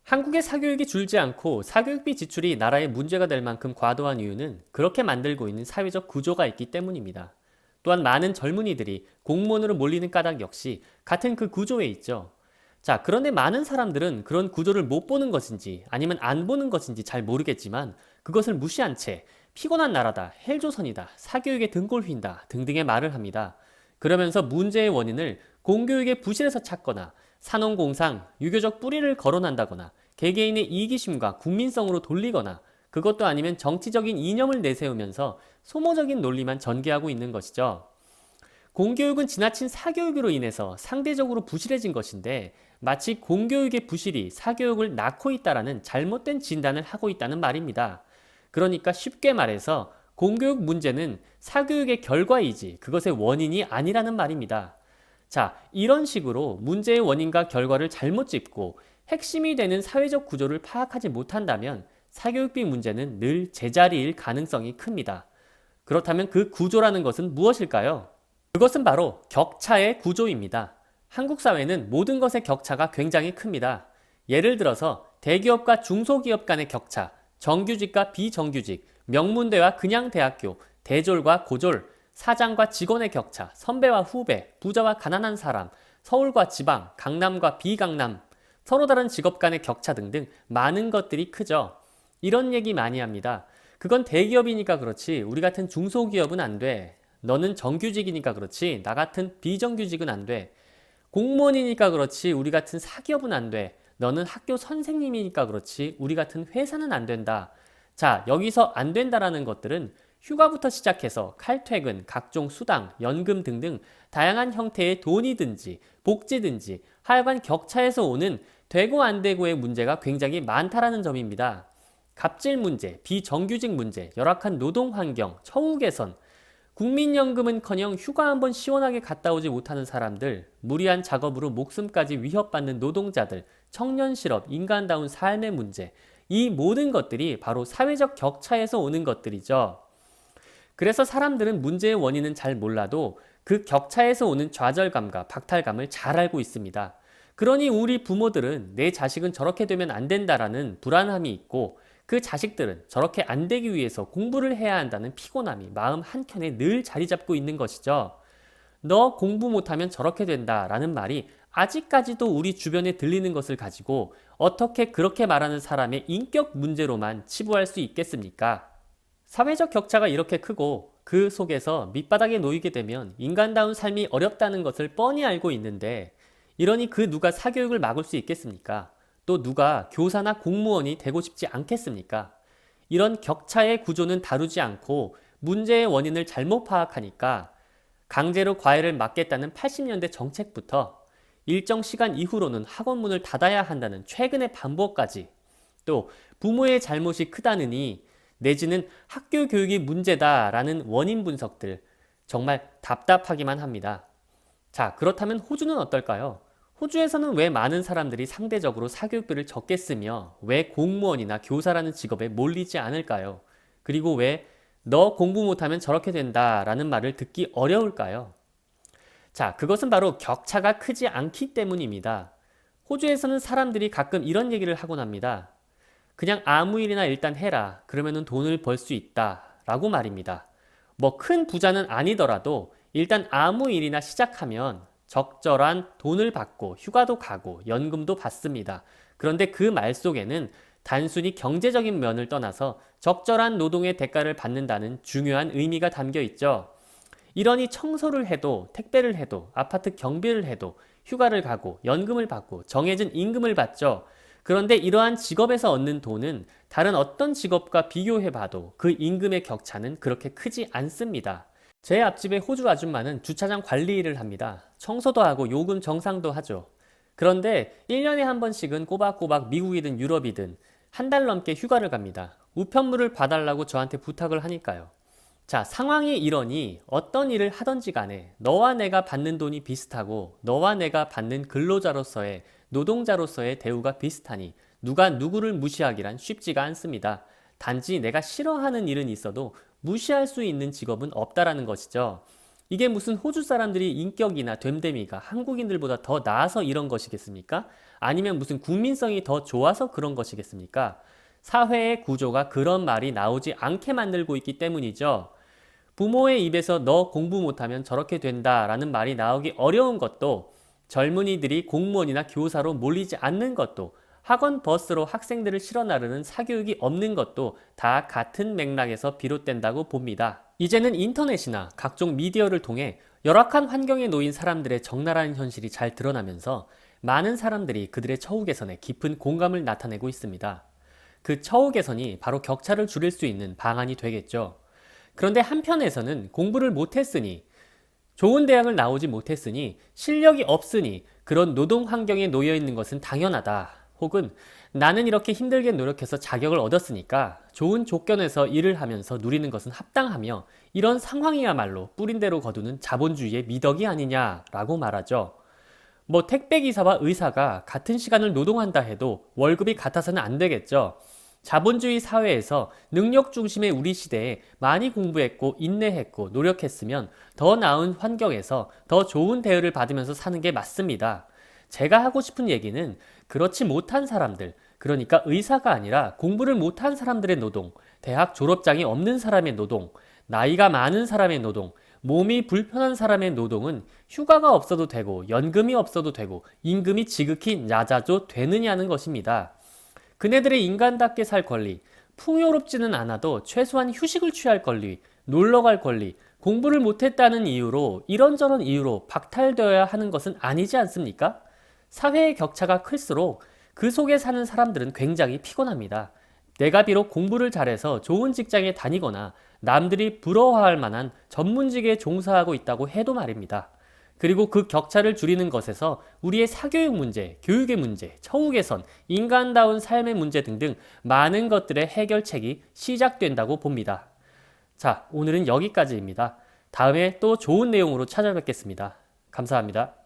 한국의 사교육이 줄지 않고 사교육비 지출이 나라의 문제가 될 만큼 과도한 이유는 그렇게 만들고 있는 사회적 구조가 있기 때문입니다. 또한 많은 젊은이들이 공무원으로 몰리는 까닭 역시 같은 그 구조에 있죠. 자, 그런데 많은 사람들은 그런 구조를 못 보는 것인지 아니면 안 보는 것인지 잘 모르겠지만 그것을 무시한 채 피곤한 나라다, 헬조선이다, 사교육에 등골 휜다 등등의 말을 합니다. 그러면서 문제의 원인을 공교육의 부실에서 찾거나 산업공상, 유교적 뿌리를 거론한다거나 개개인의 이기심과 국민성으로 돌리거나 그것도 아니면 정치적인 이념을 내세우면서 소모적인 논리만 전개하고 있는 것이죠. 공교육은 지나친 사교육으로 인해서 상대적으로 부실해진 것인데 마치 공교육의 부실이 사교육을 낳고 있다라는 잘못된 진단을 하고 있다는 말입니다. 그러니까 쉽게 말해서 공교육 문제는 사교육의 결과이지 그것의 원인이 아니라는 말입니다. 자, 이런 식으로 문제의 원인과 결과를 잘못 짚고 핵심이 되는 사회적 구조를 파악하지 못한다면 사교육비 문제는 늘 제자리일 가능성이 큽니다. 그렇다면 그 구조라는 것은 무엇일까요? 그것은 바로 격차의 구조입니다. 한국 사회는 모든 것의 격차가 굉장히 큽니다. 예를 들어서 대기업과 중소기업 간의 격차, 정규직과 비정규직, 명문대와 그냥 대학교, 대졸과 고졸, 사장과 직원의 격차, 선배와 후배, 부자와 가난한 사람, 서울과 지방, 강남과 비강남, 서로 다른 직업 간의 격차 등등 많은 것들이 크죠. 이런 얘기 많이 합니다. 그건 대기업이니까 그렇지 우리 같은 중소기업은 안 돼. 너는 정규직이니까 그렇지 나 같은 비정규직은 안 돼. 공무원이니까 그렇지 우리 같은 사기업은 안 돼. 너는 학교 선생님이니까 그렇지 우리 같은 회사는 안 된다. 자, 여기서 안 된다라는 것들은 휴가부터 시작해서 칼퇴근, 각종 수당, 연금 등등 다양한 형태의 돈이든지 복지든지 하여간 격차에서 오는 되고 안 되고의 문제가 굉장히 많다라는 점입니다. 갑질 문제, 비정규직 문제, 열악한 노동 환경, 처우 개선, 국민연금은커녕 휴가 한번 시원하게 갔다 오지 못하는 사람들, 무리한 작업으로 목숨까지 위협받는 노동자들, 청년 실업, 인간다운 삶의 문제, 이 모든 것들이 바로 사회적 격차에서 오는 것들이죠. 그래서 사람들은 문제의 원인은 잘 몰라도 그 격차에서 오는 좌절감과 박탈감을 잘 알고 있습니다. 그러니 우리 부모들은 내 자식은 저렇게 되면 안 된다라는 불안함이 있고 그 자식들은 저렇게 안 되기 위해서 공부를 해야 한다는 피곤함이 마음 한켠에 늘 자리 잡고 있는 것이죠. 너 공부 못하면 저렇게 된다라는 말이 아직까지도 우리 주변에 들리는 것을 가지고 어떻게 그렇게 말하는 사람의 인격 문제로만 치부할 수 있겠습니까? 사회적 격차가 이렇게 크고 그 속에서 밑바닥에 놓이게 되면 인간다운 삶이 어렵다는 것을 뻔히 알고 있는데 이러니 그 누가 사교육을 막을 수 있겠습니까? 또 누가 교사나 공무원이 되고 싶지 않겠습니까? 이런 격차의 구조는 다루지 않고 문제의 원인을 잘못 파악하니까 강제로 과외를 막겠다는 80년대 정책부터 일정 시간 이후로는 학원 문을 닫아야 한다는 최근의 반복까지 또 부모의 잘못이 크다느니 내지는 학교 교육이 문제다라는 원인 분석들 정말 답답하기만 합니다. 자, 그렇다면 호주는 어떨까요? 호주에서는 왜 많은 사람들이 상대적으로 사교육비를 적게 쓰며 왜 공무원이나 교사라는 직업에 몰리지 않을까요? 그리고 왜 너 공부 못하면 저렇게 된다라는 말을 듣기 어려울까요? 자, 그것은 바로 격차가 크지 않기 때문입니다. 호주에서는 사람들이 가끔 이런 얘기를 하곤 합니다. 그냥 아무 일이나 일단 해라. 그러면은 돈을 벌 수 있다. 라고 말입니다. 뭐 큰 부자는 아니더라도 일단 아무 일이나 시작하면 적절한 돈을 받고 휴가도 가고 연금도 받습니다. 그런데 그 말 속에는 단순히 경제적인 면을 떠나서 적절한 노동의 대가를 받는다는 중요한 의미가 담겨 있죠. 이러니 청소를 해도 택배를 해도 아파트 경비를 해도 휴가를 가고 연금을 받고 정해진 임금을 받죠. 그런데 이러한 직업에서 얻는 돈은 다른 어떤 직업과 비교해봐도 그 임금의 격차는 그렇게 크지 않습니다. 제 앞집의 호주 아줌마는 주차장 관리 일을 합니다. 청소도 하고 요금 정상도 하죠. 그런데 1년에 한 번씩은 꼬박꼬박 미국이든 유럽이든 한 달 넘게 휴가를 갑니다. 우편물을 봐달라고 저한테 부탁을 하니까요. 자, 상황이 이러니 어떤 일을 하든지 간에 너와 내가 받는 돈이 비슷하고 너와 내가 받는 근로자로서의 노동자로서의 대우가 비슷하니 누가 누구를 무시하기란 쉽지가 않습니다. 단지 내가 싫어하는 일은 있어도 무시할 수 있는 직업은 없다라는 것이죠. 이게 무슨 호주 사람들이 인격이나 됨됨이가 한국인들보다 더 나아서 이런 것이겠습니까? 아니면 무슨 국민성이 더 좋아서 그런 것이겠습니까? 사회의 구조가 그런 말이 나오지 않게 만들고 있기 때문이죠. 부모의 입에서 너 공부 못하면 저렇게 된다라는 말이 나오기 어려운 것도, 젊은이들이 공무원이나 교사로 몰리지 않는 것도, 학원 버스로 학생들을 실어 나르는 사교육이 없는 것도 다 같은 맥락에서 비롯된다고 봅니다. 이제는 인터넷이나 각종 미디어를 통해 열악한 환경에 놓인 사람들의 적나라한 현실이 잘 드러나면서 많은 사람들이 그들의 처우 개선에 깊은 공감을 나타내고 있습니다. 그 처우 개선이 바로 격차를 줄일 수 있는 방안이 되겠죠. 그런데 한편에서는 공부를 못했으니, 좋은 대학을 나오지 못했으니, 실력이 없으니 그런 노동 환경에 놓여 있는 것은 당연하다. 혹은 나는 이렇게 힘들게 노력해서 자격을 얻었으니까 좋은 조건에서 일을 하면서 누리는 것은 합당하며 이런 상황이야말로 뿌린 대로 거두는 자본주의의 미덕이 아니냐라고 말하죠. 뭐 택배기사와 의사가 같은 시간을 노동한다 해도 월급이 같아서는 안 되겠죠. 자본주의 사회에서 능력 중심의 우리 시대에 많이 공부했고 인내했고 노력했으면 더 나은 환경에서 더 좋은 대우를 받으면서 사는 게 맞습니다. 제가 하고 싶은 얘기는 그렇지 못한 사람들, 그러니까 의사가 아니라 공부를 못한 사람들의 노동, 대학 졸업장이 없는 사람의 노동, 나이가 많은 사람의 노동, 몸이 불편한 사람의 노동은 휴가가 없어도 되고 연금이 없어도 되고 임금이 지극히 낮아도 되느냐는 것입니다. 그네들의 인간답게 살 권리, 풍요롭지는 않아도 최소한 휴식을 취할 권리, 놀러 갈 권리, 공부를 못했다는 이유로 이런저런 이유로 박탈되어야 하는 것은 아니지 않습니까? 사회의 격차가 클수록 그 속에 사는 사람들은 굉장히 피곤합니다. 내가 비록 공부를 잘해서 좋은 직장에 다니거나 남들이 부러워할 만한 전문직에 종사하고 있다고 해도 말입니다. 그리고 그 격차를 줄이는 것에서 우리의 사교육 문제, 교육의 문제, 처우 개선, 인간다운 삶의 문제 등등 많은 것들의 해결책이 시작된다고 봅니다. 자, 오늘은 여기까지입니다. 다음에 또 좋은 내용으로 찾아뵙겠습니다. 감사합니다.